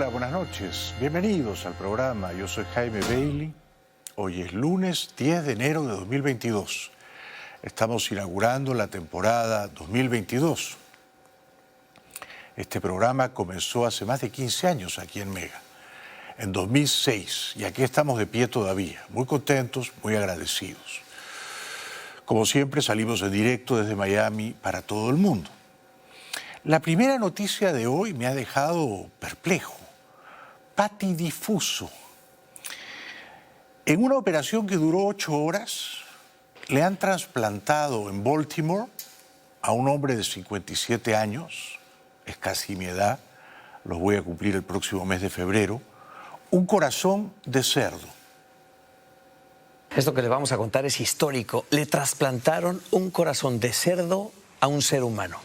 Hola, buenas noches. Bienvenidos al programa. Yo soy Jaime Bailey. Hoy es lunes 10 de enero de 2022. Estamos inaugurando la temporada 2022. Este programa comenzó hace más de 15 años aquí en Mega, en 2006, y aquí estamos de pie todavía, muy contentos, muy agradecidos. Como siempre, salimos en directo desde Miami para todo el mundo. La primera noticia de hoy me ha dejado perplejo, patidifuso. En una operación que duró 8 horas, le han trasplantado en Baltimore a un hombre de 57 años, es casi mi edad, los voy a cumplir el próximo mes de febrero, un corazón de cerdo. Esto que le vamos a contar es histórico. Le trasplantaron un corazón de cerdo a un ser humano.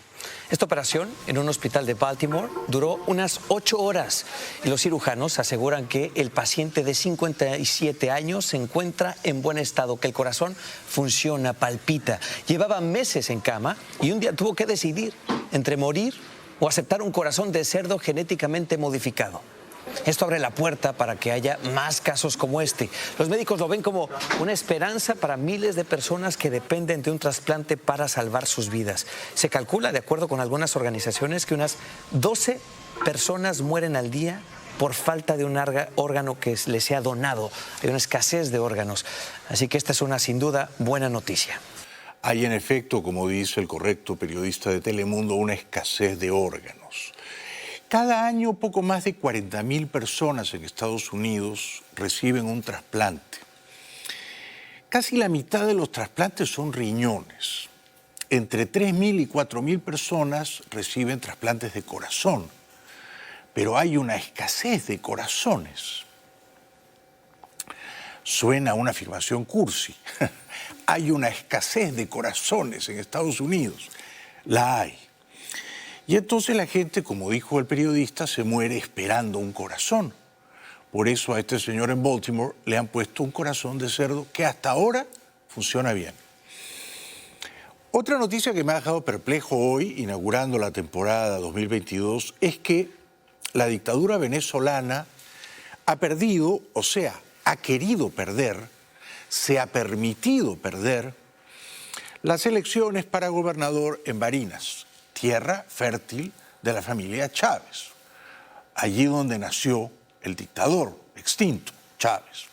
Esta operación en un hospital de Baltimore duró unas 8 horas y los cirujanos aseguran que el paciente de 57 años se encuentra en buen estado, que el corazón funciona, palpita. Llevaba meses en cama y un día tuvo que decidir entre morir o aceptar un corazón de cerdo genéticamente modificado. Esto abre la puerta para que haya más casos como este. Los médicos lo ven como una esperanza para miles de personas que dependen de un trasplante para salvar sus vidas. Se calcula, de acuerdo con algunas organizaciones, que unas 12 personas mueren al día por falta de un órgano que les sea donado. Hay una escasez de órganos. Así que esta es una, sin duda, buena noticia. Hay en efecto, como dice el correcto periodista de Telemundo, una escasez de órganos. Cada año poco más de 40.000 personas en Estados Unidos reciben un trasplante. Casi la mitad de los trasplantes son riñones. Entre 3.000 y 4.000 personas reciben trasplantes de corazón. Pero hay una escasez de corazones. Suena una afirmación cursi. Hay una escasez de corazones en Estados Unidos. La hay. Y entonces la gente, como dijo el periodista, se muere esperando un corazón. Por eso a este señor en Baltimore le han puesto un corazón de cerdo que hasta ahora funciona bien. Otra noticia que me ha dejado perplejo hoy, inaugurando la temporada 2022, es que la dictadura venezolana ha perdido, o sea, ha querido perder, se ha permitido perder las elecciones para gobernador en Barinas, tierra fértil de la familia Chávez, allí donde nació el dictador extinto Chávez.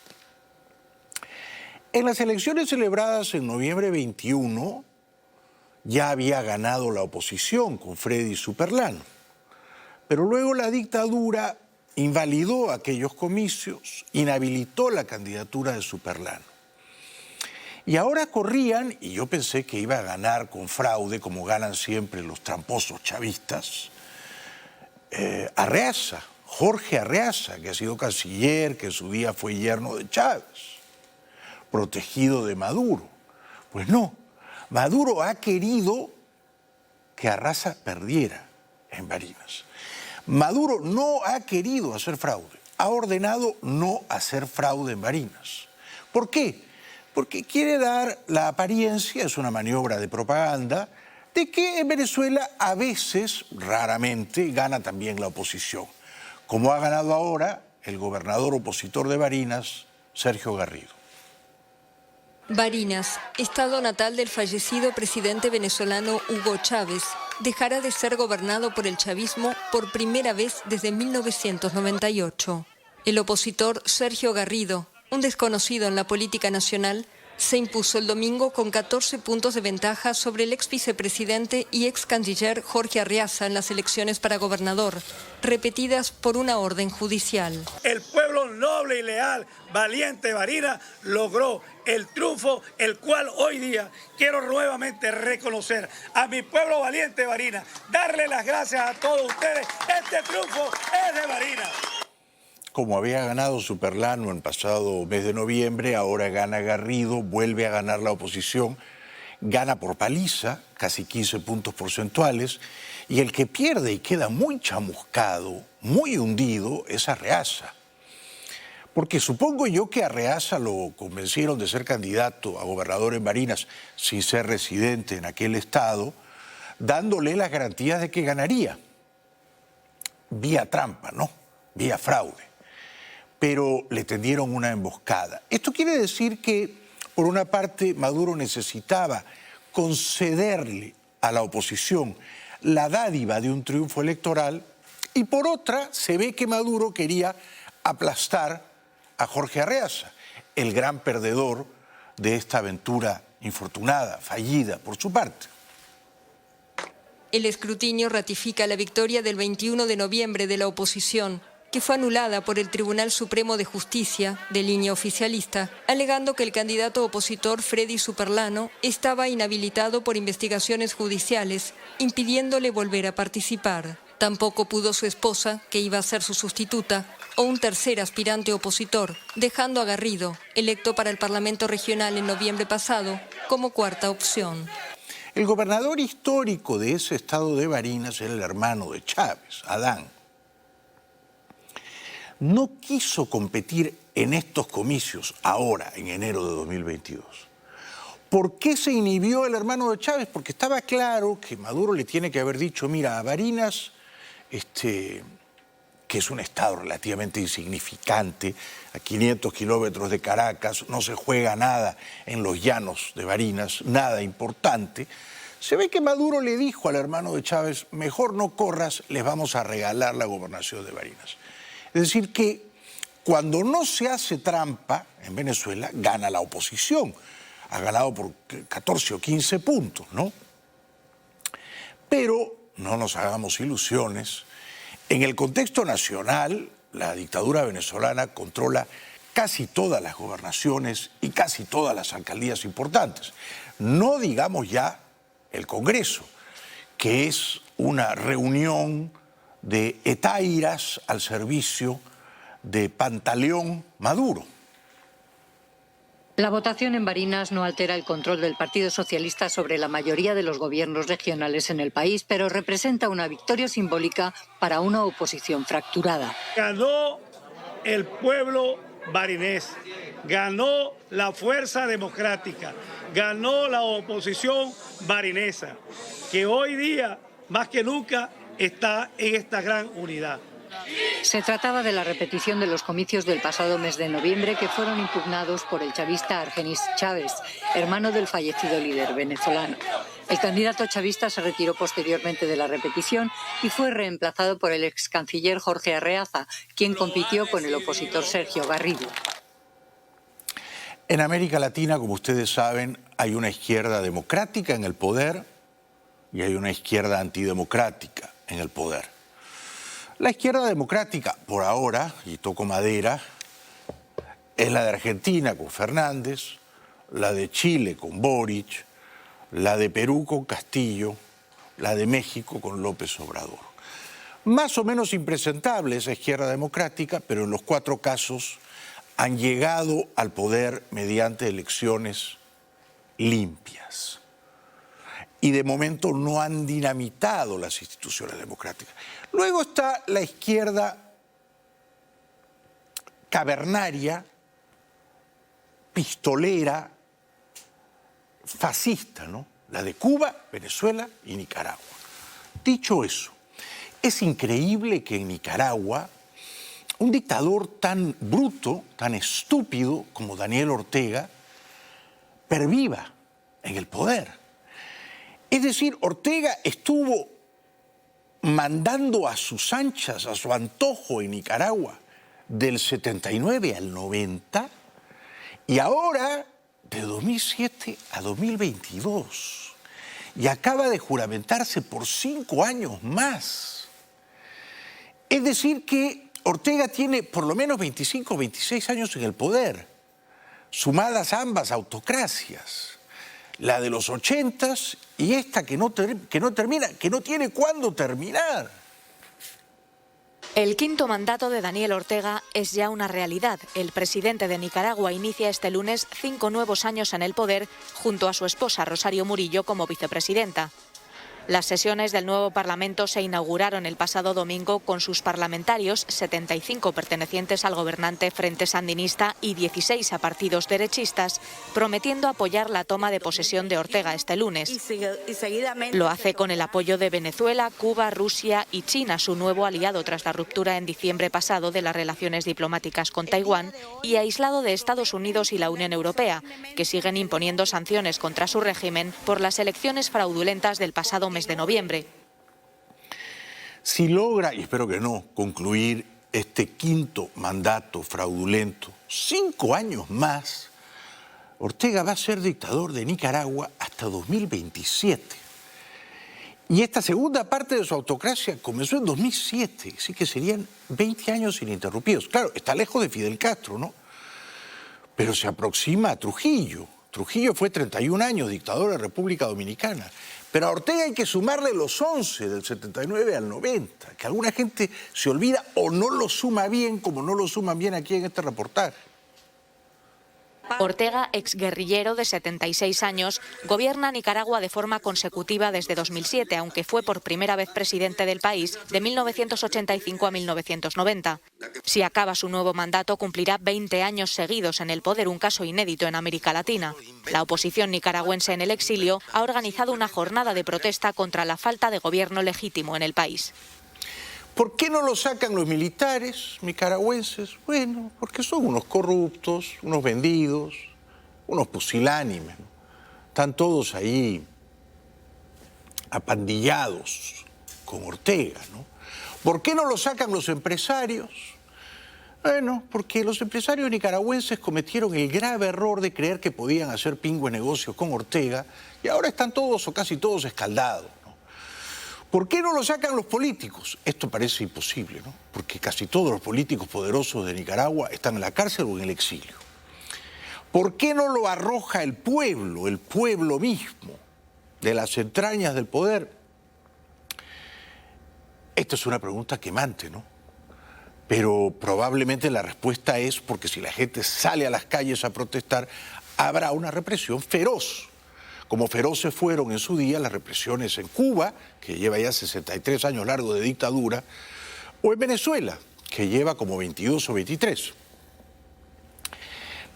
En las elecciones celebradas en noviembre 21 ya había ganado la oposición con Freddy Superlano, pero luego la dictadura invalidó aquellos comicios, inhabilitó la candidatura de Superlano. Y ahora corrían, y yo pensé que iba a ganar con fraude, como ganan siempre los tramposos chavistas, Arreaza, Jorge Arreaza, que ha sido canciller, que en su día fue yerno de Chávez, protegido de Maduro. Pues no, Maduro ha querido que Arreaza perdiera en Barinas. Maduro no ha querido hacer fraude, ha ordenado no hacer fraude en Barinas. ¿Por qué? Porque quiere dar la apariencia, es una maniobra de propaganda, de que en Venezuela a veces, raramente, gana también la oposición, como ha ganado ahora el gobernador opositor de Barinas, Sergio Garrido. Barinas, estado natal del fallecido presidente venezolano Hugo Chávez, dejará de ser gobernado por el chavismo por primera vez desde 1998. El opositor Sergio Garrido, un desconocido en la política nacional, se impuso el domingo con 14 puntos de ventaja sobre el ex vicepresidente y ex canciller Jorge Arreaza en las elecciones para gobernador, repetidas por una orden judicial. El pueblo noble y leal, valiente de Barinas, logró el triunfo, el cual hoy día quiero nuevamente reconocer a mi pueblo valiente de Barinas, darle las gracias a todos ustedes. Este triunfo es de Barinas. Como había ganado Superlano en pasado mes de noviembre, ahora gana Garrido, vuelve a ganar la oposición, gana por paliza, casi 15 puntos porcentuales, y el que pierde y queda muy chamuscado, muy hundido, es Arreaza. Porque supongo yo que Arreaza lo convencieron de ser candidato a gobernador en Barinas sin ser residente en aquel estado, dándole las garantías de que ganaría. Vía trampa, ¿no? vía fraude, pero le tendieron una emboscada. Esto quiere decir que, por una parte, Maduro necesitaba concederle a la oposición la dádiva de un triunfo electoral y por otra se ve que Maduro quería aplastar a Jorge Arreaza, el gran perdedor de esta aventura infortunada, fallida por su parte. El escrutinio ratifica la victoria del 21 de noviembre de la oposición, que fue anulada por el Tribunal Supremo de Justicia, de línea oficialista, alegando que el candidato opositor Freddy Superlano estaba inhabilitado por investigaciones judiciales, impidiéndole volver a participar. Tampoco pudo su esposa, que iba a ser su sustituta, o un tercer aspirante opositor, dejando a Garrido, electo para el Parlamento Regional en noviembre pasado, como cuarta opción. El gobernador histórico de ese estado de Barinas era el hermano de Chávez, Adán. No quiso competir en estos comicios ahora, en enero de 2022. ¿Por qué se inhibió el hermano de Chávez? Porque estaba claro que Maduro le tiene que haber dicho, mira, a Barinas, que es un estado relativamente insignificante, a 500 kilómetros de Caracas, no se juega nada en los llanos de Barinas, nada importante. Se ve que Maduro le dijo al hermano de Chávez, mejor no corras, les vamos a regalar la gobernación de Barinas. Es decir que cuando no se hace trampa en Venezuela, gana la oposición. Ha ganado por 14 o 15 puntos, ¿no? Pero no nos hagamos ilusiones. En el contexto nacional, la dictadura venezolana controla casi todas las gobernaciones y casi todas las alcaldías importantes. No digamos ya el Congreso, que es una reunión de etairas al servicio de Pantaleón Maduro. La votación en Barinas no altera el control del Partido Socialista sobre la mayoría de los gobiernos regionales en el país, pero representa una victoria simbólica para una oposición fracturada. Ganó el pueblo barinés, ganó la fuerza democrática, ganó la oposición barinesa, que hoy día, más que nunca, está en esta gran unidad. Se trataba de la repetición de los comicios del pasado mes de noviembre que fueron impugnados por el chavista Argenis Chávez, hermano del fallecido líder venezolano. El candidato chavista se retiró posteriormente de la repetición y fue reemplazado por el ex canciller Jorge Arreaza, quien compitió con el opositor Sergio Garrido. En América Latina, como ustedes saben, hay una izquierda democrática en el poder y hay una izquierda antidemocrática en el poder. La izquierda democrática, por ahora, y toco madera, es la de Argentina con Fernández, la de Chile con Boric, la de Perú con Castillo, la de México con López Obrador. Más o menos impresentable esa izquierda democrática, pero en los 4 casos han llegado al poder mediante elecciones limpias. Y de momento no han dinamitado las instituciones democráticas. Luego está la izquierda cavernaria, pistolera, fascista, ¿no? La de Cuba, Venezuela y Nicaragua. Dicho eso, es increíble que en Nicaragua un dictador tan bruto, tan estúpido como Daniel Ortega perviva en el poder. Es decir, Ortega estuvo mandando a sus anchas, a su antojo en Nicaragua del 79 al 90 y ahora de 2007 a 2022 y acaba de juramentarse por 5 años más. Es decir que Ortega tiene por lo menos 25 o 26 años en el poder, sumadas ambas autocracias. La de los 80s y esta que no termina, que no tiene cuándo terminar. El quinto mandato de Daniel Ortega es ya una realidad. El presidente de Nicaragua inicia este lunes 5 nuevos años en el poder junto a su esposa Rosario Murillo como vicepresidenta. Las sesiones del nuevo Parlamento se inauguraron el pasado domingo con sus parlamentarios, 75 pertenecientes al gobernante Frente Sandinista y 16 a partidos derechistas, prometiendo apoyar la toma de posesión de Ortega este lunes. Lo hace con el apoyo de Venezuela, Cuba, Rusia y China, su nuevo aliado tras la ruptura en diciembre pasado de las relaciones diplomáticas con Taiwán, y aislado de Estados Unidos y la Unión Europea, que siguen imponiendo sanciones contra su régimen por las elecciones fraudulentas del pasado mes de noviembre. Si logra, y espero que no, concluir este quinto mandato fraudulento, 5 años más, Ortega va a ser dictador de Nicaragua hasta 2027. Y esta segunda parte de su autocracia comenzó en 2007, así que serían 20 años ininterrumpidos. Claro, está lejos de Fidel Castro, ¿no? Pero se aproxima a Trujillo. Trujillo fue 31 años dictador de República Dominicana. Pero a Ortega hay que sumarle los 11 del 79 al 90, que alguna gente se olvida o no lo suma bien, como no lo suman bien aquí en este reportaje. Ortega, exguerrillero de 76 años, gobierna Nicaragua de forma consecutiva desde 2007, aunque fue por primera vez presidente del país de 1985 a 1990. Si acaba su nuevo mandato, cumplirá 20 años seguidos en el poder, un caso inédito en América Latina. La oposición nicaragüense en el exilio ha organizado una jornada de protesta contra la falta de gobierno legítimo en el país. ¿Por qué no lo sacan los militares nicaragüenses? Bueno, porque son unos corruptos, unos vendidos, unos pusilánimes, ¿no? Están todos ahí apandillados con Ortega, ¿no? ¿Por qué no lo sacan los empresarios? Bueno, porque los empresarios nicaragüenses cometieron el grave error de creer que podían hacer pingües negocios con Ortega y ahora están todos o casi todos escaldados. ¿Por qué no lo sacan los políticos? Esto parece imposible, ¿no? Porque casi todos los políticos poderosos de Nicaragua están en la cárcel o en el exilio. ¿Por qué no lo arroja el pueblo mismo, de las entrañas del poder? Esta es una pregunta quemante, ¿no? Pero probablemente la respuesta es porque si la gente sale a las calles a protestar, habrá una represión feroz. Como feroces fueron en su día las represiones en Cuba, que lleva ya 63 años largos de dictadura, o en Venezuela, que lleva como 22 o 23.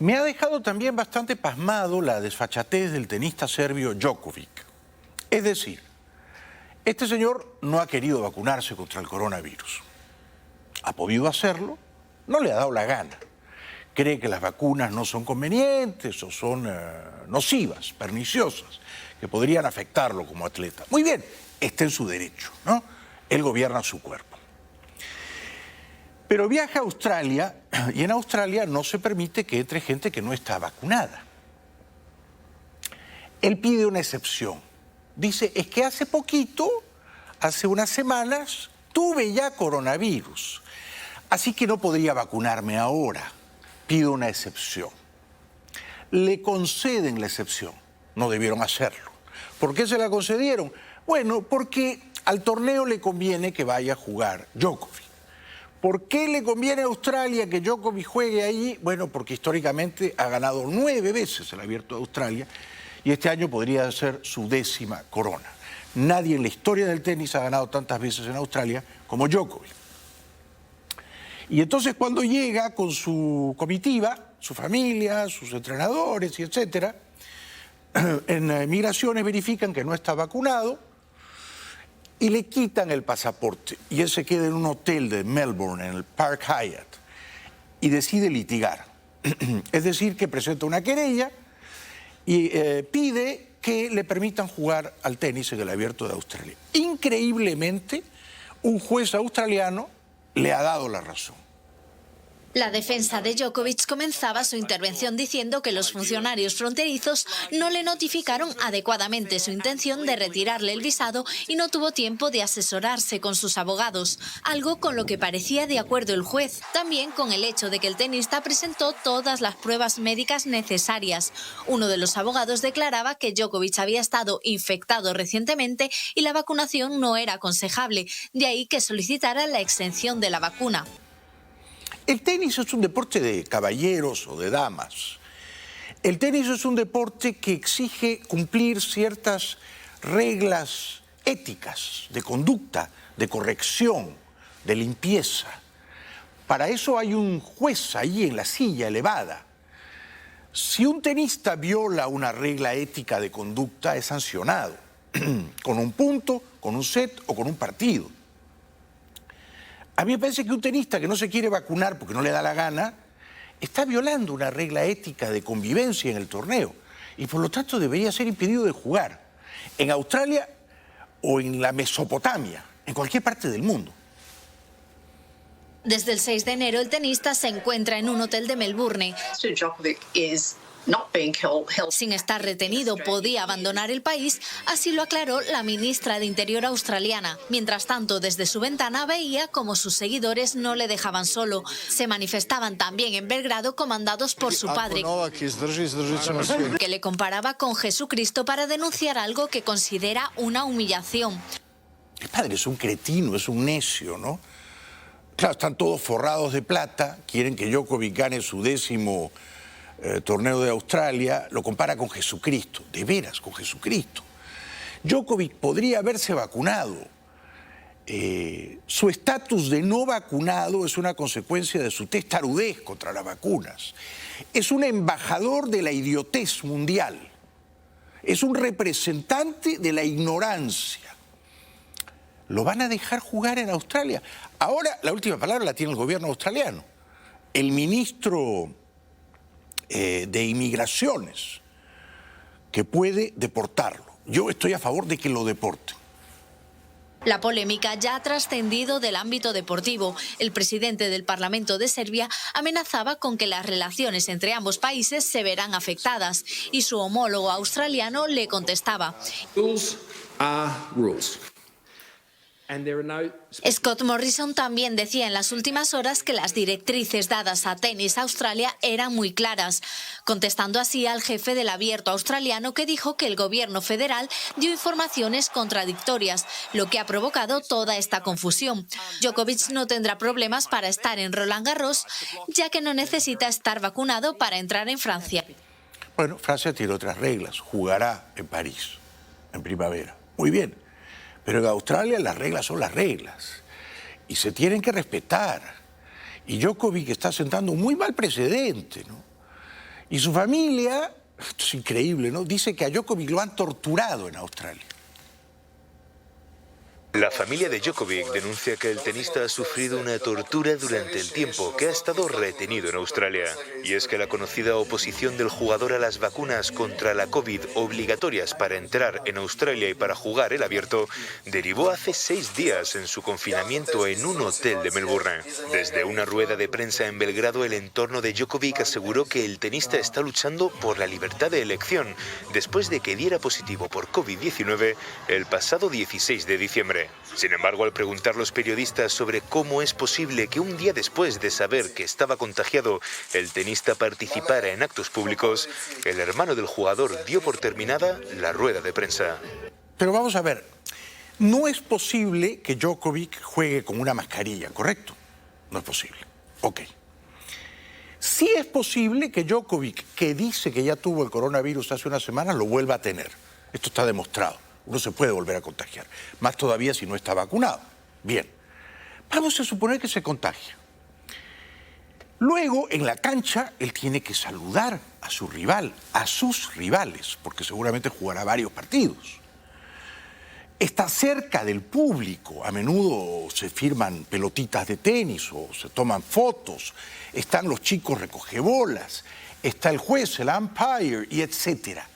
Me ha dejado también bastante pasmado la desfachatez del tenista serbio Djokovic. Es decir, este señor no ha querido vacunarse contra el coronavirus. Ha podido hacerlo, no le ha dado la gana. Cree que las vacunas no son convenientes o son nocivas, perniciosas, que podrían afectarlo como atleta. Muy bien, está en su derecho, ¿no? Él gobierna su cuerpo. Pero viaja a Australia y en Australia no se permite que entre gente que no está vacunada. Él pide una excepción. Dice, es que hace poquito, hace unas semanas, tuve ya coronavirus, así que no podría vacunarme ahora. Pido una excepción. Le conceden la excepción. No debieron hacerlo. ¿Por qué se la concedieron? Bueno, porque al torneo le conviene que vaya a jugar Djokovic. ¿Por qué le conviene a Australia que Djokovic juegue allí? Bueno, porque históricamente ha ganado 9 veces el Abierto de Australia y este año podría ser su 10ª corona. Nadie en la historia del tenis ha ganado tantas veces en Australia como Djokovic. Y entonces cuando llega con su comitiva, su familia, sus entrenadores y etcétera, en migraciones verifican que no está vacunado y le quitan el pasaporte. Y él se queda en un hotel de Melbourne, en el Park Hyatt, y decide litigar. Es decir, que presenta una querella y pide que le permitan jugar al tenis en el Abierto de Australia. Increíblemente, un juez australiano le ha dado la razón. La defensa de Djokovic comenzaba su intervención diciendo que los funcionarios fronterizos no le notificaron adecuadamente su intención de retirarle el visado y no tuvo tiempo de asesorarse con sus abogados, algo con lo que parecía de acuerdo el juez. También con el hecho de que el tenista presentó todas las pruebas médicas necesarias. Uno de los abogados declaraba que Djokovic había estado infectado recientemente y la vacunación no era aconsejable, de ahí que solicitara la exención de la vacuna. El tenis es un deporte de caballeros o de damas. El tenis es un deporte que exige cumplir ciertas reglas éticas, de conducta, de corrección, de limpieza. Para eso hay un juez ahí en la silla elevada. Si un tenista viola una regla ética de conducta, es sancionado con un punto, con un set o con un partido. A mí me parece que un tenista que no se quiere vacunar porque no le da la gana, está violando una regla ética de convivencia en el torneo y por lo tanto debería ser impedido de jugar en Australia o en la Mesopotamia, en cualquier parte del mundo. Desde el 6 de enero, el tenista se encuentra en un hotel de Melbourne. Sin estar retenido, podía abandonar el país, así lo aclaró la ministra de Interior australiana. Mientras tanto, desde su ventana veía como sus seguidores no le dejaban solo. Se manifestaban también en Belgrado, comandados por su padre, que le comparaba con Jesucristo para denunciar algo que considera una humillación. El padre es un cretino, es un necio, ¿no? Claro, están todos forrados de plata, quieren que Djokovic gane su 10º torneo de Australia, lo compara con Jesucristo, de veras, con Jesucristo. Djokovic podría haberse vacunado. Su estatus de no vacunado es una consecuencia de su testarudez contra las vacunas. Es un embajador de la idiotez mundial. Es un representante de la ignorancia. ¿Lo van a dejar jugar en Australia? Ahora la última palabra la tiene el gobierno australiano. El ministro de Inmigraciones, que puede deportarlo. Yo estoy a favor de que lo deporten. La polémica ya ha trascendido del ámbito deportivo. El presidente del Parlamento de Serbia amenazaba con que las relaciones entre ambos países se verán afectadas y su homólogo australiano le contestaba. Rules are rules. Scott Morrison también decía en las últimas horas que las directrices dadas a Tenis Australia eran muy claras, contestando así al jefe del Abierto australiano, que dijo que el gobierno federal dio informaciones contradictorias, lo que ha provocado toda esta confusión. Djokovic no tendrá problemas para estar en Roland Garros, ya que no necesita estar vacunado para entrar en Francia. Bueno, Francia tiene otras reglas, jugará en París, en primavera. Muy bien. Pero en Australia las reglas son las reglas y se tienen que respetar. Y Djokovic está sentando un muy mal precedente, ¿no? Y su familia, esto es increíble, ¿no? Dice que a Djokovic lo han torturado en Australia. La familia de Djokovic denuncia que el tenista ha sufrido una tortura durante el tiempo que ha estado retenido en Australia. Y es que la conocida oposición del jugador a las vacunas contra la COVID obligatorias para entrar en Australia y para jugar el Abierto derivó hace 6 días en su confinamiento en un hotel de Melbourne. Desde una rueda de prensa en Belgrado, el entorno de Djokovic aseguró que el tenista está luchando por la libertad de elección después de que diera positivo por COVID-19 el pasado 16 de diciembre. Sin embargo, al preguntar los periodistas sobre cómo es posible que un día después de saber que estaba contagiado el tenista participara en actos públicos, el hermano del jugador dio por terminada la rueda de prensa. Pero vamos a ver, no es posible que Djokovic juegue con una mascarilla, ¿correcto? No es posible. Ok. Sí es posible que Djokovic, que dice que ya tuvo el coronavirus hace unas semanas, lo vuelva a tener. Esto está demostrado. Uno se puede volver a contagiar, más todavía si no está vacunado. Bien, vamos a suponer que se contagia. Luego, en la cancha, él tiene que saludar a su rival, a sus rivales, porque seguramente jugará varios partidos. Está cerca del público, a menudo se firman pelotitas de tenis o se toman fotos, están los chicos recogebolas, está el juez, el umpire, y etcétera.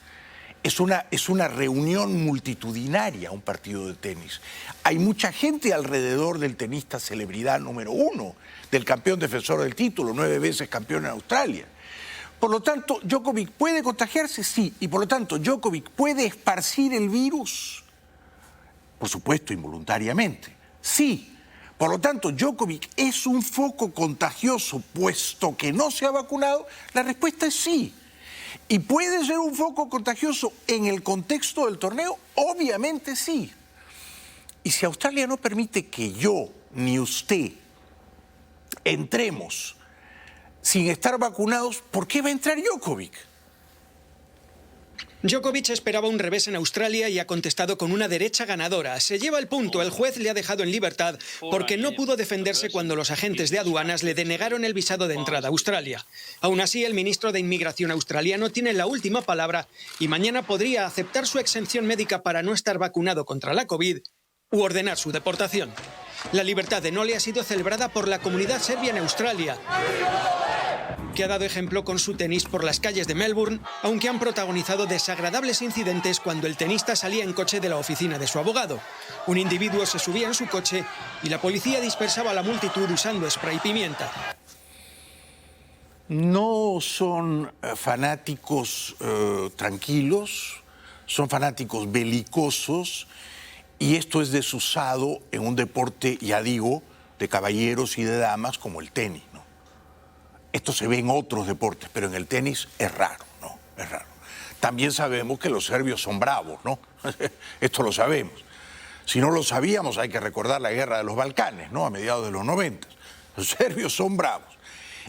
Es una reunión multitudinaria, un partido de tenis. Hay mucha gente alrededor del tenista celebridad número 1, del campeón defensor del título, 9 veces campeón en Australia. Por lo tanto, ¿Djokovic puede contagiarse? Sí. Y por lo tanto, ¿Djokovic puede esparcir el virus? Por supuesto, involuntariamente. Sí. Por lo tanto, ¿Djokovic es un foco contagioso puesto que no se ha vacunado? La respuesta es sí. ¿Y puede ser un foco contagioso en el contexto del torneo? Obviamente sí. Y si Australia no permite que yo ni usted entremos sin estar vacunados, ¿por qué va a entrar Djokovic? Djokovic esperaba un revés en Australia y ha contestado con una derecha ganadora. Se lleva el punto. El juez le ha dejado en libertad porque no pudo defenderse cuando los agentes de aduanas le denegaron el visado de entrada a Australia. Aún así, el ministro de Inmigración australiano tiene la última palabra y mañana podría aceptar su exención médica para no estar vacunado contra la COVID u ordenar su deportación. La libertad de Nole ha sido celebrada por la comunidad serbia en Australia, que ha dado ejemplo con su tenis por las calles de Melbourne, aunque han protagonizado desagradables incidentes cuando el tenista salía en coche de la oficina de su abogado. Un individuo se subía en su coche y la policía dispersaba a la multitud usando spray pimienta. No son fanáticos tranquilos, son fanáticos belicosos, y esto es desusado en un deporte, ya digo, de caballeros y de damas como el tenis, ¿no? Esto se ve en otros deportes, pero en el tenis es raro, ¿no? Es raro. También sabemos que los serbios son bravos, ¿no? Esto lo sabemos. Si no lo sabíamos, hay que recordar la guerra de los Balcanes, ¿no? A mediados de los 90. Los serbios son bravos.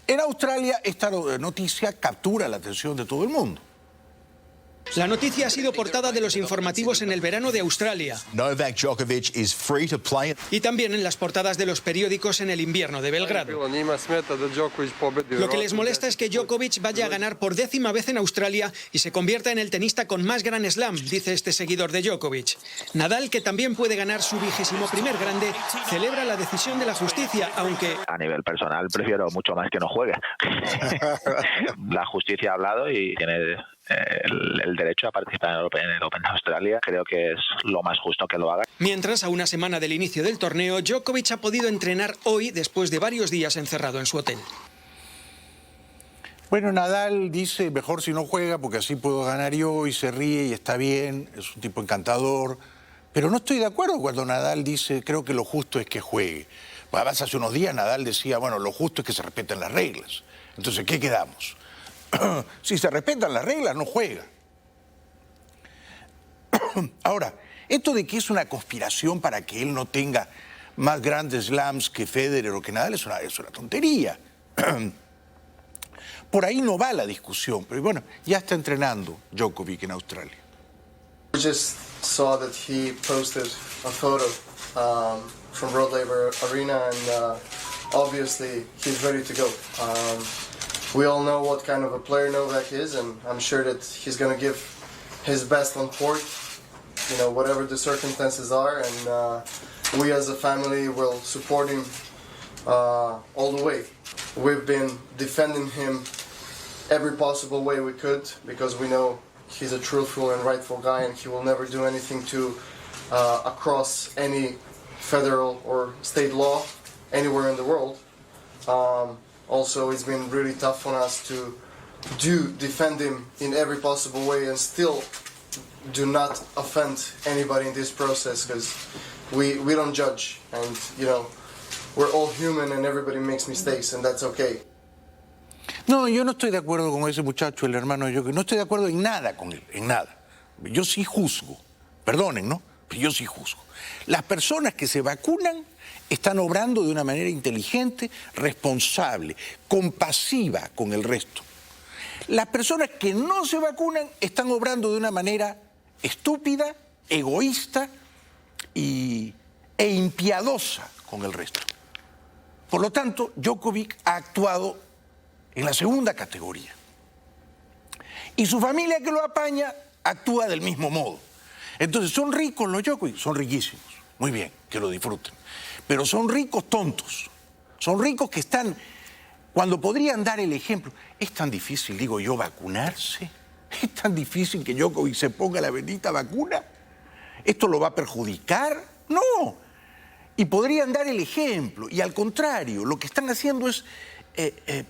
En Australia, esta noticia captura la atención de todo el mundo. La noticia ha sido portada de los informativos en el verano de Australia. Novak Djokovic is free to play. Y también en las portadas de los periódicos en el invierno de Belgrado. Lo que les molesta es que Djokovic vaya a ganar por 10ª vez en Australia y se convierta en el tenista con más Grand Slam, dice este seguidor de Djokovic. Nadal, que también puede ganar su 21º grande, celebra la decisión de la justicia, aunque... A nivel personal prefiero mucho más que no juegue. La justicia ha hablado y tiene el derecho a participar en el Open de Australia. Creo que es lo más justo que lo haga. Mientras, a una semana del inicio del torneo, Djokovic ha podido entrenar hoy después de varios días encerrado en su hotel. Bueno, Nadal dice, mejor si no juega porque así puedo ganar yo, y se ríe y está bien, es un tipo encantador. Pero no estoy de acuerdo cuando Nadal dice, creo que lo justo es que juegue. Además, hace unos días Nadal decía, bueno, lo justo es que se respeten las reglas. Entonces, ¿qué quedamos? Si se respetan las reglas, no juega. Ahora, esto de que es una conspiración para que él no tenga más grandes slams que Federer o que Nadal es una tontería. Por ahí no va la discusión, pero bueno, ya está entrenando Djokovic en Australia. We just saw that he posted a photo from Rod Laver Arena, and obviously he's ready to go. We all know what kind of a player Novak is, and I'm sure that he's going to give his best on court, you know, whatever the circumstances are, and we as a family will support him all the way. We've been defending him every possible way we could because we know he's a truthful and rightful guy, and he will never do anything to across any federal or state law anywhere in the world. Also, it's been really tough on us to defend him in every possible way and still do not offend anybody in this process, because we don't judge, and you know, we're all human and everybody makes mistakes, and that's okay. No, yo no estoy de acuerdo con ese muchacho, el hermano de Djokovic. No estoy de acuerdo en nada con él, en nada. Yo sí juzgo, perdonen, ¿no? Pero yo sí juzgo. Las personas que se vacunan están obrando de una manera inteligente, responsable, compasiva con el resto. Las personas que no se vacunan están obrando de una manera estúpida, egoísta e impiadosa con el resto. Por lo tanto, Djokovic ha actuado en la segunda categoría. Y su familia que lo apaña actúa del mismo modo. Entonces, ¿son ricos los Djokovic? Son riquísimos. Muy bien, que lo disfruten. Pero son ricos tontos. Son ricos que están, cuando podrían dar el ejemplo. ¿Es tan difícil, digo yo, vacunarse? ¿Es tan difícil que Djokovic se ponga la bendita vacuna? ¿Esto lo va a perjudicar? No. Y podrían dar el ejemplo. Y al contrario, lo que están haciendo es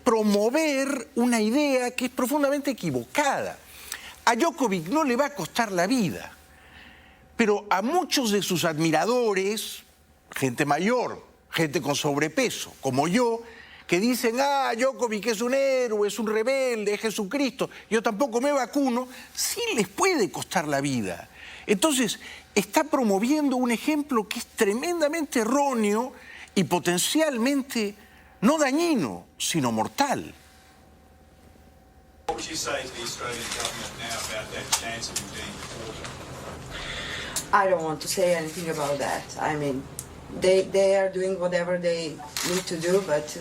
promover una idea que es profundamente equivocada. A Djokovic no le va a costar la vida, pero a muchos de sus admiradores, gente mayor, gente con sobrepeso, como yo, que dicen, Djokovic es un héroe, es un rebelde, es Jesucristo, yo tampoco me vacuno, sí les puede costar la vida. Entonces, está promoviendo un ejemplo que es tremendamente erróneo y potencialmente no dañino, sino mortal. would you say to the Australian government now about that chance of him being deported? I don't want to say anything about that. I mean, they are doing whatever they need to do, but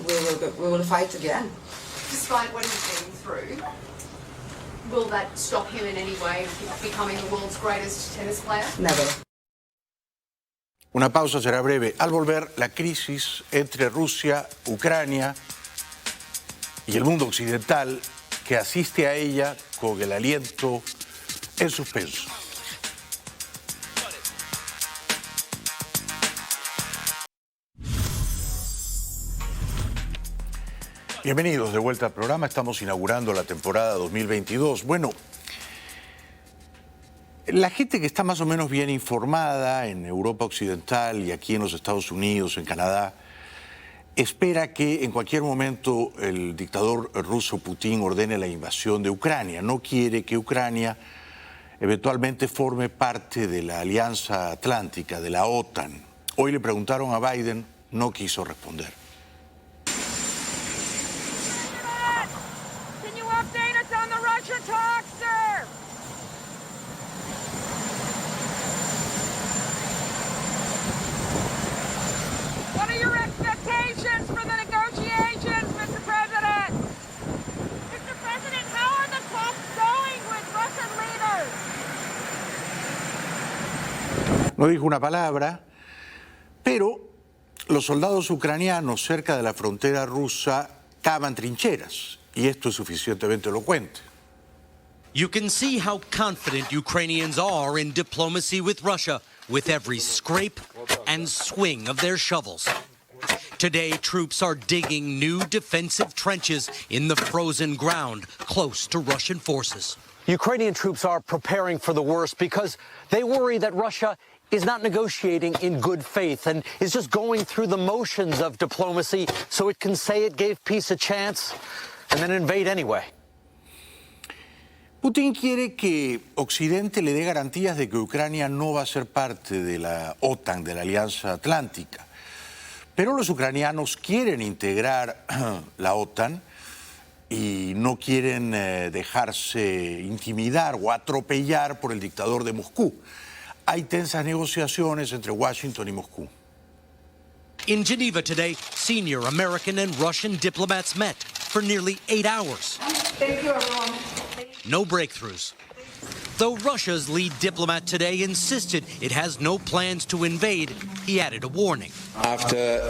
we will fight again. Despite what he's been through, will that stop him in any way from becoming the world's greatest tennis player? Never. Una pausa, será breve. Al volver, la crisis entre Rusia, Ucrania y el mundo occidental que asiste a ella con el aliento en suspenso. Bienvenidos de vuelta al programa. Estamos inaugurando la temporada 2022. Bueno, la gente que está más o menos bien informada en Europa Occidental y aquí en los Estados Unidos, en Canadá, espera que en cualquier momento el dictador ruso Putin ordene la invasión de Ucrania. No quiere que Ucrania eventualmente forme parte de la Alianza Atlántica, de la OTAN. Hoy le preguntaron a Biden, no quiso responder. No dijo una palabra, pero los soldados ucranianos cerca de la frontera rusa cavan trincheras, y esto es suficientemente elocuente. You can see how confident Ukrainians are in diplomacy with Russia with every scrape and swing of their shovels. Today, troops are digging new defensive trenches in the frozen ground close to Russian forces. Ukrainian troops are preparing for the worst because they worry that Russia is not negotiating in good faith and is just going through the motions of diplomacy so it can say it gave peace a chance and then invade anyway. Putin quiere que Occidente le dé garantías de que Ucrania no va a ser parte de la OTAN, de la Alianza Atlántica. Pero los ucranianos quieren integrar la OTAN y no quieren dejarse intimidar o atropellar por el dictador de Moscú. Hay tensas negociaciones entre Washington y Moscú. In Geneva today, senior American and Russian diplomats met for nearly 8 hours. Thank you, everyone. No breakthroughs. Though Russia's lead diplomat today insisted it has no plans to invade, he added a warning. After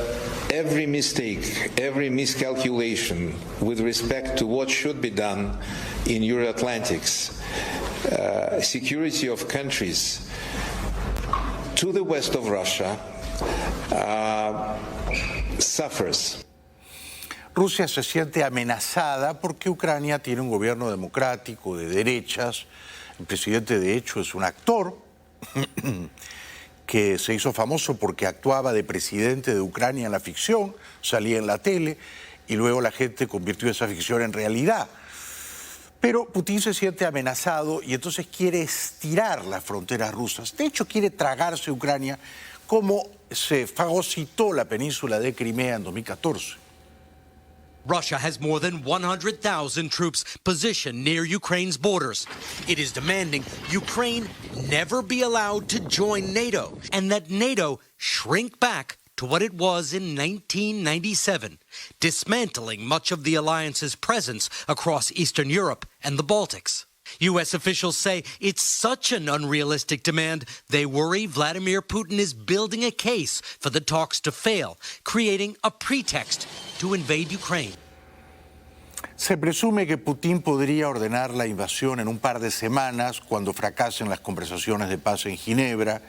every mistake, every miscalculation with respect to what should be done in Euro-Atlantics, security of countries to the west of Russia suffers. Rusia se siente amenazada porque Ucrania tiene un gobierno democrático de derechas. El presidente, de hecho, es un actor que se hizo famoso porque actuaba de presidente de Ucrania en la ficción, salía en la tele y luego la gente convirtió esa ficción en realidad. Pero Putin se siente amenazado y entonces quiere estirar las fronteras rusas. De hecho, quiere tragarse Ucrania como se fagocitó la península de Crimea en 2014. Russia has more than 100,000 troops positioned near Ukraine's borders. It is demanding Ukraine never be allowed to join NATO and that NATO shrink back to what it was in 1997, dismantling much of the alliance's presence across Eastern Europe and the Baltics. U.S. officials say it's such an unrealistic demand, they worry Vladimir Putin is building a case for the talks to fail, creating a pretext to invade Ukraine. Se presume que Putin podría ordenar la invasión en un par de semanas cuando fracasen las conversaciones de paz en Ginebra.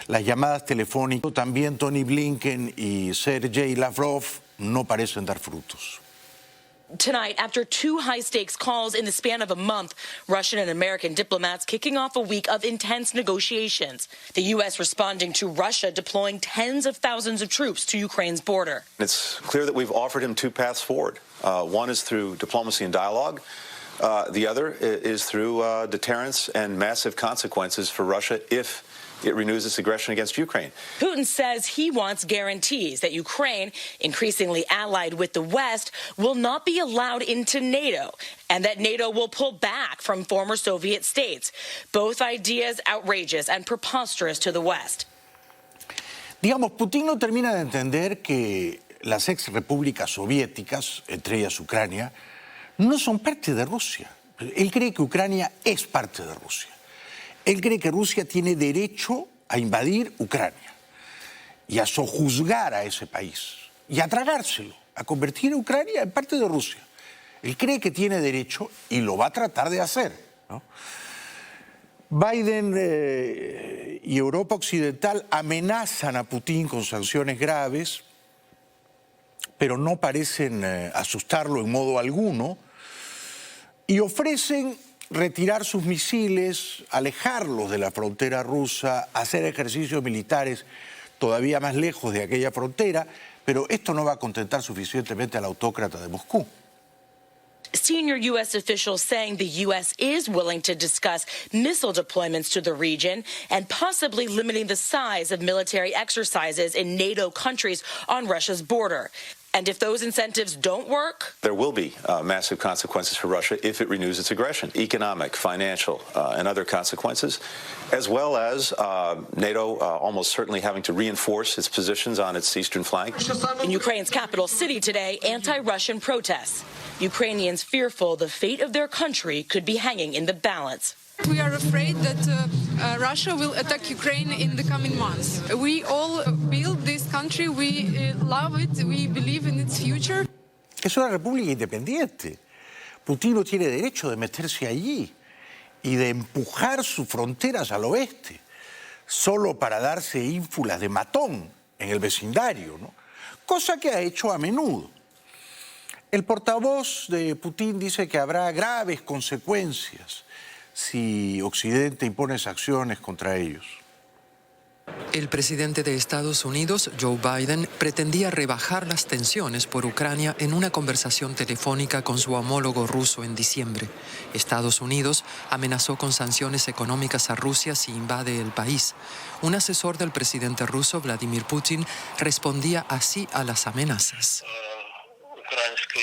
Las llamadas telefónicas, también Tony Blinken y Sergei Lavrov, no parecen dar frutos. Tonight, after 2 high-stakes calls in the span of a month, Russian and American diplomats kicking off a week of intense negotiations. The U.S. responding to Russia deploying tens of thousands of troops to Ukraine's border. It's clear that we've offered him 2 paths forward. One is through diplomacy and dialogue. The other is through deterrence and massive consequences for Russia if it renews its aggression against Ukraine. Putin says he wants guarantees that Ukraine, increasingly allied with the West, will not be allowed into NATO and that NATO will pull back from former Soviet states. Both ideas outrageous and preposterous to the West. Digamos, Putin no termina de entender que las ex repúblicas soviéticas, entre ellas Ucrania, no son parte de Rusia. Él cree que Ucrania es parte de Rusia. Él cree que Rusia tiene derecho a invadir Ucrania y a sojuzgar a ese país y a tragárselo, a convertir a Ucrania en parte de Rusia. Él cree que tiene derecho y lo va a tratar de hacer, ¿no? Biden y Europa Occidental amenazan a Putin con sanciones graves, pero no parecen asustarlo en modo alguno, y ofrecen retirar sus misiles, alejarlos de la frontera rusa, hacer ejercicios militares todavía más lejos de aquella frontera, pero esto no va a contentar suficientemente al autócrata de Moscú. Senior U.S. officials saying the U.S. is willing to discuss missile deployments to the region and possibly limiting the size of military exercises in NATO countries on Russia's border. And if those incentives don't work, There will be massive consequences for Russia if it renews its aggression, economic, financial, and other consequences, as well as NATO almost certainly having to reinforce its positions on its eastern flank. in Ukraine's capital city today, anti-Russian protests. Ukrainians fearful the fate of their country could be hanging in the balance. We are afraid that Russia will attack Ukraine in the coming months. We all build this country, we love it, we believe in its future. Es una república independiente. Putin no tiene derecho de meterse allí y de empujar sus fronteras al oeste, solo para darse ínfulas de matón en el vecindario, ¿no? Cosa que ha hecho a menudo. El portavoz de Putin dice que habrá graves consecuencias si Occidente impone sanciones contra ellos. El presidente de Estados Unidos, Joe Biden, pretendía rebajar las tensiones por Ucrania en una conversación telefónica con su homólogo ruso en diciembre. Estados Unidos amenazó con sanciones económicas a Rusia si invade el país. Un asesor del presidente ruso, Vladimir Putin, respondía así a las amenazas.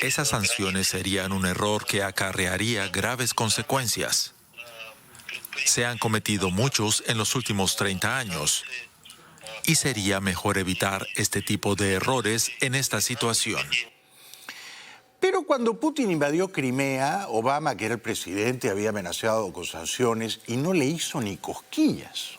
Esas sanciones serían un error que acarrearía graves consecuencias. Se han cometido muchos en los últimos 30 años y sería mejor evitar este tipo de errores en esta situación. Pero cuando Putin invadió Crimea, Obama, que era el presidente, había amenazado con sanciones y no le hizo ni cosquillas.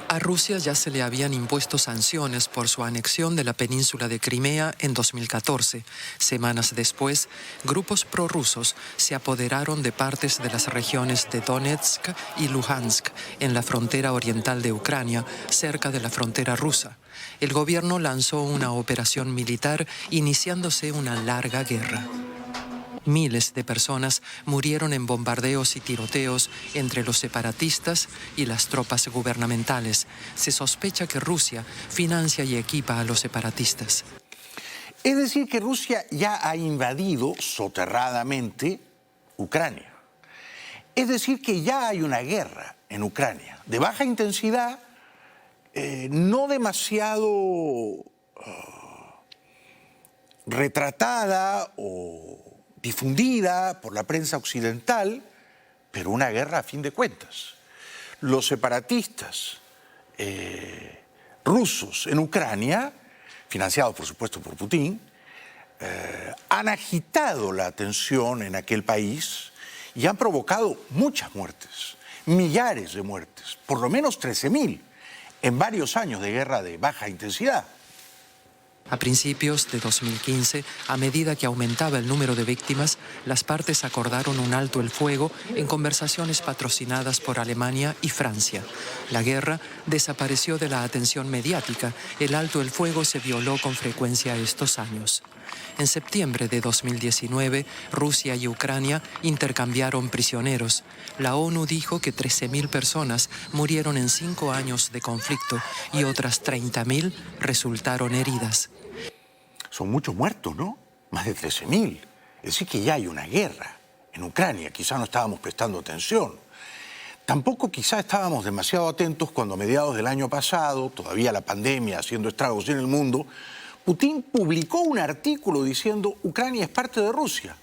A Rusia ya se le habían impuesto sanciones por su anexión de la península de Crimea en 2014. Semanas después, grupos prorrusos se apoderaron de partes de las regiones de Donetsk y Luhansk, en la frontera oriental de Ucrania, cerca de la frontera rusa. El gobierno lanzó una operación militar, iniciándose una larga guerra. Miles de personas murieron en bombardeos y tiroteos entre los separatistas y las tropas gubernamentales. Se sospecha que Rusia financia y equipa a los separatistas. Es decir, que Rusia ya ha invadido soterradamente Ucrania. Es decir, que ya hay una guerra en Ucrania, de baja intensidad, no demasiado retratada o difundida por la prensa occidental, pero una guerra a fin de cuentas. Los separatistas rusos en Ucrania, financiados por supuesto por Putin, han agitado la tensión en aquel país y han provocado muchas muertes, millares de muertes, por lo menos 13.000 en varios años de guerra de baja intensidad. A principios de 2015, a medida que aumentaba el número de víctimas, las partes acordaron un alto el fuego en conversaciones patrocinadas por Alemania y Francia. La guerra desapareció de la atención mediática. El alto el fuego se violó con frecuencia estos años. En septiembre de 2019, Rusia y Ucrania intercambiaron prisioneros. La ONU dijo que 13.000 personas murieron en 5 años de conflicto y otras 30.000 resultaron heridas. Son muchos muertos, ¿no? Más de 13.000. Es decir, que ya hay una guerra en Ucrania. Quizá no estábamos prestando atención. Tampoco quizá estábamos demasiado atentos cuando a mediados del año pasado, todavía la pandemia haciendo estragos en el mundo, Putin publicó un artículo diciendo Ucrania es parte de Rusia,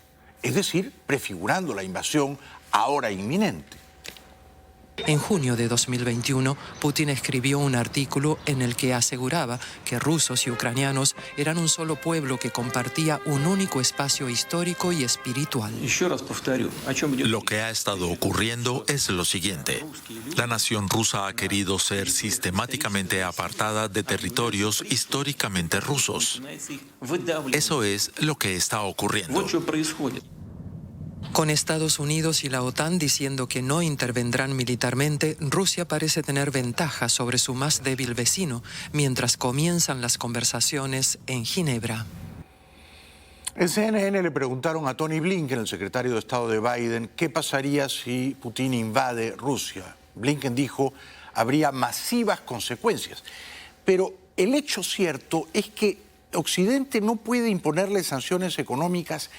es decir, prefigurando la invasión ahora inminente. En junio de 2021, Putin escribió un artículo en el que aseguraba que rusos y ucranianos eran un solo pueblo que compartía un único espacio histórico y espiritual. Lo que ha estado ocurriendo es lo siguiente. La nación rusa ha querido ser sistemáticamente apartada de territorios históricamente rusos. Eso es lo que está ocurriendo. Con Estados Unidos y la OTAN diciendo que no intervendrán militarmente, Rusia parece tener ventaja sobre su más débil vecino, mientras comienzan las conversaciones en Ginebra. En CNN le preguntaron a Tony Blinken, el secretario de Estado de Biden, qué pasaría si Putin invade Rusia. Blinken dijo, habría masivas consecuencias. Pero el hecho cierto es que Occidente no puede imponerle sanciones económicas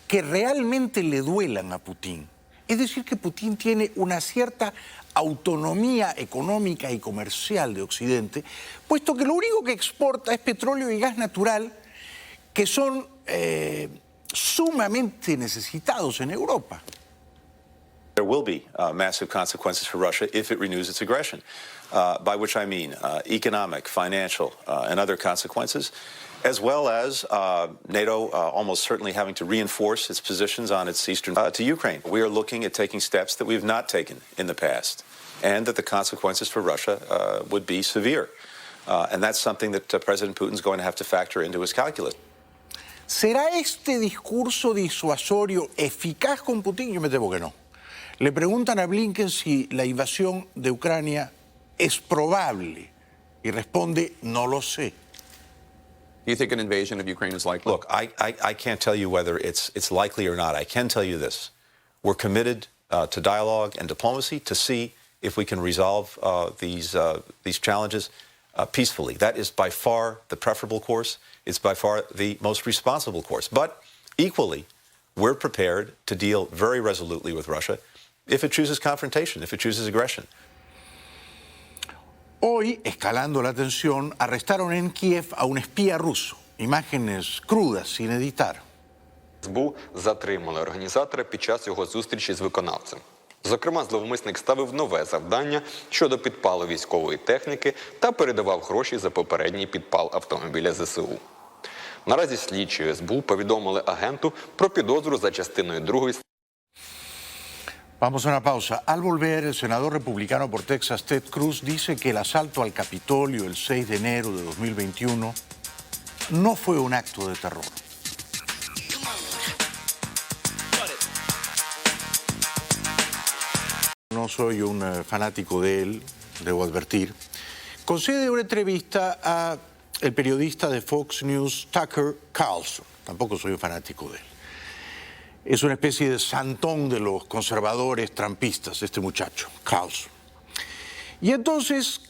que realmente le duelan a Putin. Es decir, que Putin tiene una cierta autonomía económica y comercial de Occidente, puesto que lo único que exporta es petróleo y gas natural, que son sumamente necesitados en Europa. There will be massive consequences for Russia if it renews its aggression, by which I mean economic, financial, and other consequences, as well as NATO almost certainly having to reinforce its positions on its eastern to Ukraine. We are looking at taking steps that we have not taken in the past, and that the consequences for Russia would be severe. And that's something that President Putin's going to have to factor into his calculus. ¿Será este discurso disuasorio eficaz con Putin? Yo me temo que no. Le preguntan a Blinken si la invasión de Ucrania es probable y responde, no lo sé. Do you think an invasion of Ukraine is likely? Look, I can't tell you whether it's likely or not. I can tell you this. We're committed to dialogue and diplomacy to see if we can resolve these challenges peacefully. That is by far the preferable course. It's by far the most responsible course. But equally, we're prepared to deal very resolutely with Russia if it chooses confrontation, if it chooses aggression. Hoy, escalando la tensión, arrestaron en Kiev a un espía ruso. Imágenes crudas, sin editar. СБУ затримали організатора під час його зустрічі з виконавцем. Зокрема, зловмисник ставив нове завдання щодо підпалу військової техніки та передавав гроші за попередній підпал автомобіля ЗСУ. Наразі слідчі СБУ повідомили агенту про підозру за частиною 2. Vamos a una pausa. Al volver, el senador republicano por Texas, Ted Cruz, dice que el asalto al Capitolio el 6 de enero de 2021 no fue un acto de terror. No soy un fanático de él, debo advertir. Concede una entrevista a el periodista de Fox News, Tucker Carlson. Tampoco soy un fanático de él. Es una especie de santón de los conservadores trampistas, este muchacho, Carlson. Y entonces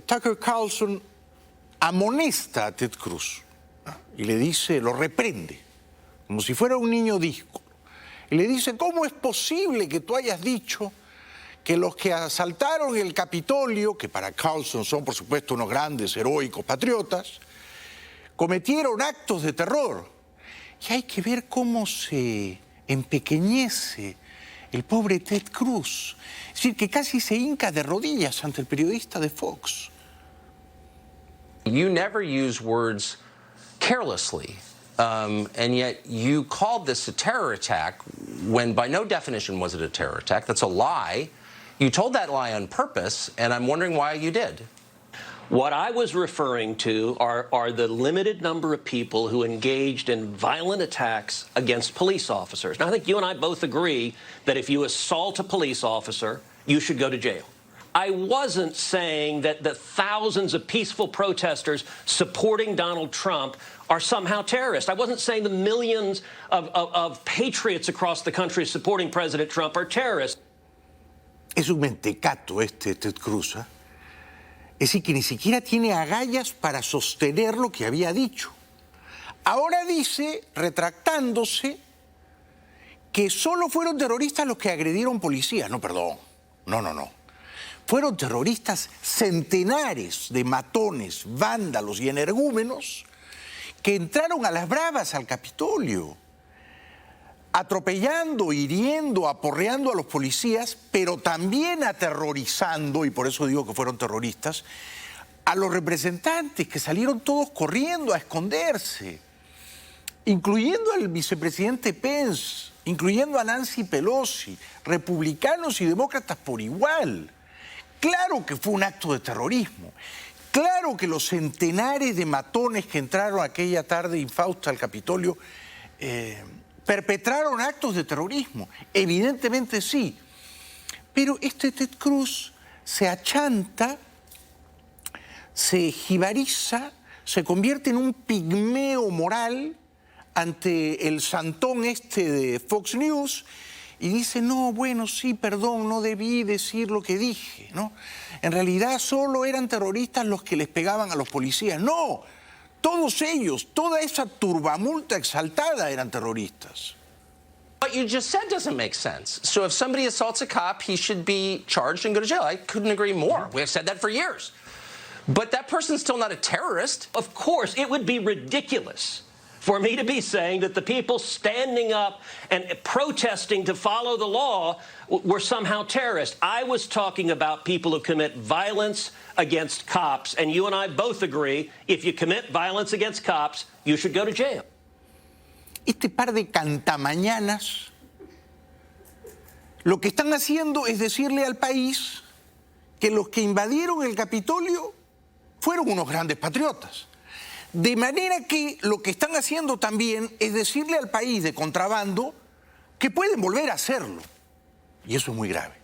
Tucker Carlson amonesta a Ted Cruz y le dice, lo reprende, como si fuera un niño disco. Y le dice, ¿cómo es posible que tú hayas dicho que los que asaltaron el Capitolio, que para Carlson son por supuesto unos grandes, heroicos patriotas, cometieron actos de terror? Y hay que ver cómo se empequeñece el pobre Ted Cruz. Es decir, que casi se hinca de rodillas ante el periodista de Fox. You never use words carelessly, and yet you called this a terror attack when by no definition was it a terror attack. That's a lie. You told that lie on purpose, and I'm wondering why you did. What I was referring to are the limited number of people who engaged in violent attacks against police officers. Now, I think you and I both agree that if you assault a police officer, you should go to jail. I wasn't saying that the thousands of peaceful protesters supporting Donald Trump are somehow terrorists. I wasn't saying the millions of patriots across the country supporting President Trump are terrorists. Es un mentecato este Ted Cruz, ¿eh? Es decir, que ni siquiera tiene agallas para sostener lo que había dicho. Ahora dice, retractándose, que solo fueron terroristas los que agredieron policías. No, perdón. No, no, no. Fueron terroristas centenares de matones, vándalos y energúmenos que entraron a las bravas al Capitolio, atropellando, hiriendo, aporreando a los policías, pero también aterrorizando, y por eso digo que fueron terroristas, a los representantes que salieron todos corriendo a esconderse, incluyendo al vicepresidente Pence, incluyendo a Nancy Pelosi, republicanos y demócratas por igual. Claro que fue un acto de terrorismo. Claro que los centenares de matones que entraron aquella tarde infausta al Capitolio perpetraron actos de terrorismo. Evidentemente sí. Pero este Ted Cruz se achanta, se jibariza, se convierte en un pigmeo moral ante el santón este de Fox News y dice, no, bueno, sí, perdón, no debí decir lo que dije, ¿no? En realidad solo eran terroristas los que les pegaban a los policías. No, todos ellos, toda esa turbamulta exaltada eran terroristas. What you just said doesn't make sense. So if somebody assaults a cop, he should be charged and go to jail. I couldn't agree more. We have said that for years. But that person's still not a terrorist. Of course, it would be ridiculous for me to be saying that the people standing up and protesting to follow the law were somehow terrorists. I was talking about people who commit violence against cops, and you and I both agree, if you commit violence against cops, you should go to jail. Este par de cantamañanas lo que están haciendo es decirle al país que los que invadieron el Capitolio fueron unos grandes patriotas. De manera que lo que están haciendo también es decirle al país de contrabando que pueden volver a hacerlo. Y eso es muy grave.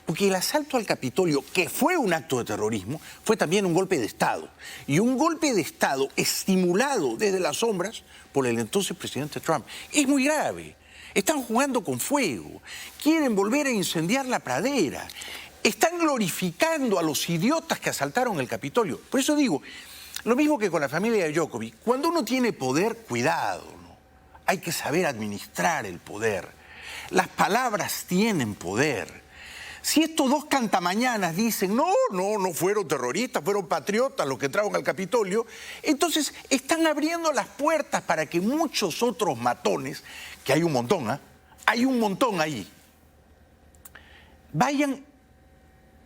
Porque el asalto al Capitolio, que fue un acto de terrorismo, fue también un golpe de Estado. Y un golpe de Estado estimulado desde las sombras por el entonces presidente Trump. Es muy grave. Están jugando con fuego. Quieren volver a incendiar la pradera. Están glorificando a los idiotas que asaltaron el Capitolio. Por eso digo, lo mismo que con la familia de Djokovic, cuando uno tiene poder, cuidado, ¿no? Hay que saber administrar el poder. Las palabras tienen poder. Si estos dos cantamañanas dicen, no fueron terroristas, fueron patriotas los que entraron al Capitolio, entonces están abriendo las puertas para que muchos otros matones, que hay un montón, hay un montón ahí, vayan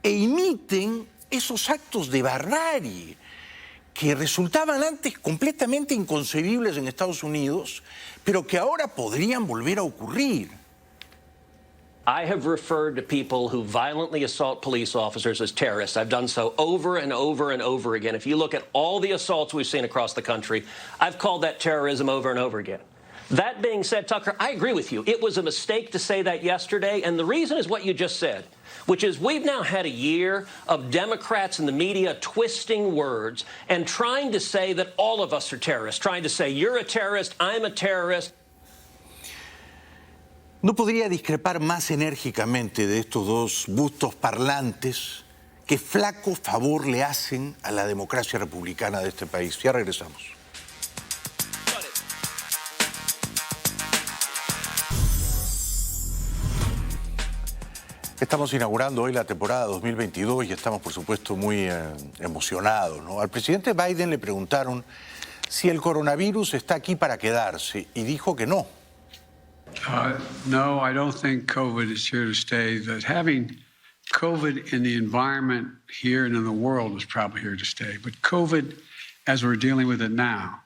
e imiten esos actos de barbarie que resultaban antes completamente inconcebibles en Estados Unidos, pero que ahora podrían volver a ocurrir. I have referred to people who violently assault police officers as terrorists. I've done so over and over and over again. If you look at all the assaults we've seen across the country, I've called that terrorism over and over again. That being said, Tucker, I agree with you. It was a mistake to say that yesterday, and the reason is what you just said, which is we've now had a year of Democrats in the media twisting words and trying to say that all of us are terrorists, trying to say you're a terrorist, I'm a terrorist. No podría discrepar más enérgicamente de estos dos bustos parlantes que flaco favor le hacen a la democracia republicana de este país. Ya regresamos. Estamos inaugurando hoy la temporada 2022 y estamos, por supuesto, muy emocionados, ¿no? Al presidente Biden le preguntaron si el coronavirus está aquí para quedarse y dijo que no. No, I don't think COVID is here to stay. That having COVID in the environment here and in the world is probably here to stay. But COVID, as we're dealing with it now,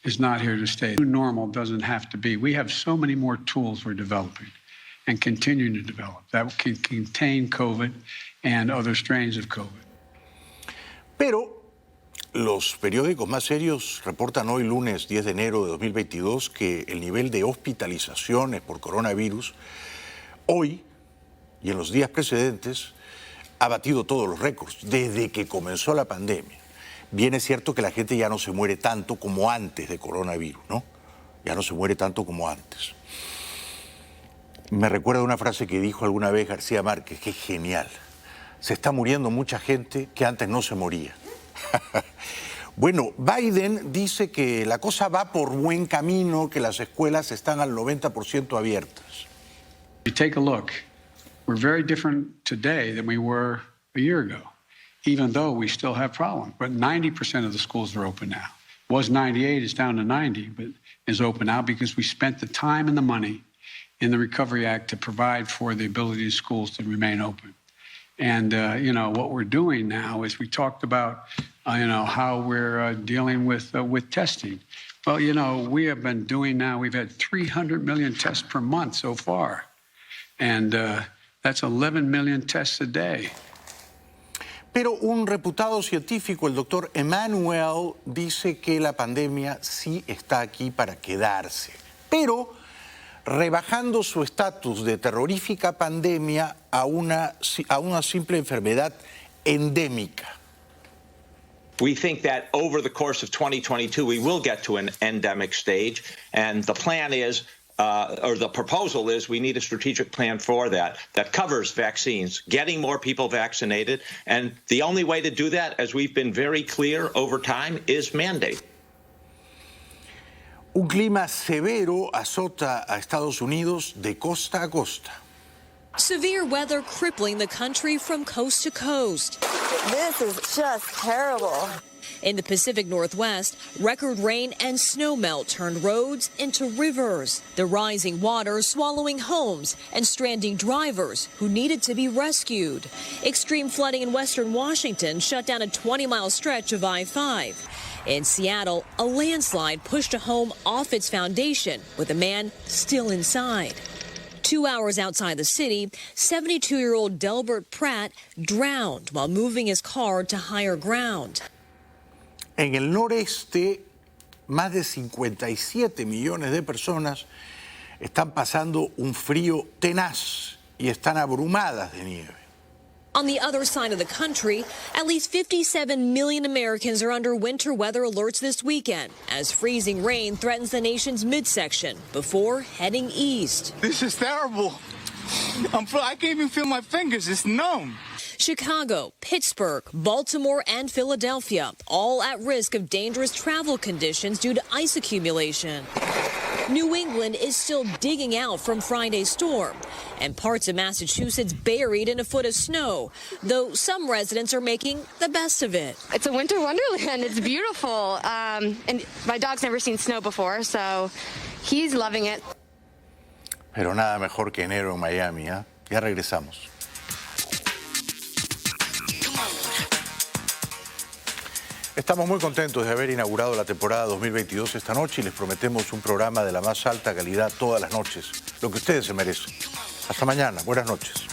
is not here to stay. New normal doesn't have to be. We have so many more tools we're developing and continuing to develop that can contain COVID and other strains of COVID. Pero los periódicos más serios reportan hoy, lunes 10 de enero de 2022, que el nivel de hospitalizaciones por coronavirus hoy y en los días precedentes ha batido todos los récords desde que comenzó la pandemia. Bien es cierto que la gente ya no se muere tanto como antes de coronavirus, ¿no? Ya no se muere tanto como antes. Me recuerda una frase que dijo alguna vez García Márquez, que es genial. Se está muriendo mucha gente que antes no se moría. Bueno, Biden dice que la cosa va por buen camino, que las escuelas están al 90% abiertas. You take a look We're very different today than we were a year ago, even though we still have problems. But 90% of the schools are open now. It was 98, it's down to 90, but is open now because we spent the time and the money in the Recovery Act to provide for the ability of schools to remain open. And, what we're doing now is we talked about, how we're dealing with testing. Well, we have been doing now, we've had 300 million tests per month so far. And that's 11 million tests a day. Pero un reputado científico, el doctor Emanuel, dice que la pandemia sí está aquí para quedarse, pero rebajando su estatus de terrorífica pandemia a una simple enfermedad endémica. We think that over the course of 2022, we will get to an endemic stage, and the plan is, or the proposal is, we need a strategic plan for that covers vaccines, getting more people vaccinated, and the only way to do that, as we've been very clear over time, is mandate. Un clima severo azota a Estados Unidos de costa a costa. Severe weather crippling the country from coast to coast. This is just terrible. In the Pacific Northwest, record rain and snowmelt turned roads into rivers. The rising water swallowing homes and stranding drivers who needed to be rescued. Extreme flooding in western Washington shut down a 20-mile stretch of I-5. In Seattle, a landslide pushed a home off its foundation with a man still inside. 2 hours outside the city, 72-year-old Delbert Pratt drowned while moving his car to higher ground. En el noreste, más de 57 millones de personas están pasando un frío tenaz y están abrumadas de nieve. On the other side of the country, at least 57 million Americans are under winter weather alerts this weekend as freezing rain threatens the nation's midsection before heading east. This is terrible. I can't even feel my fingers. It's numb. Chicago, Pittsburgh, Baltimore, and Philadelphia, all at risk of dangerous travel conditions due to ice accumulation. New England is still digging out from Friday's storm, and parts of Massachusetts buried in a foot of snow, though some residents are making the best of it. It's a winter wonderland. It's beautiful. And my dog's never seen snow before, so he's loving it. Pero nada mejor que enero en Miami, ¿eh? Ya regresamos. Estamos muy contentos de haber inaugurado la temporada 2022 esta noche y les prometemos un programa de la más alta calidad todas las noches, lo que ustedes se merecen. Hasta mañana, buenas noches.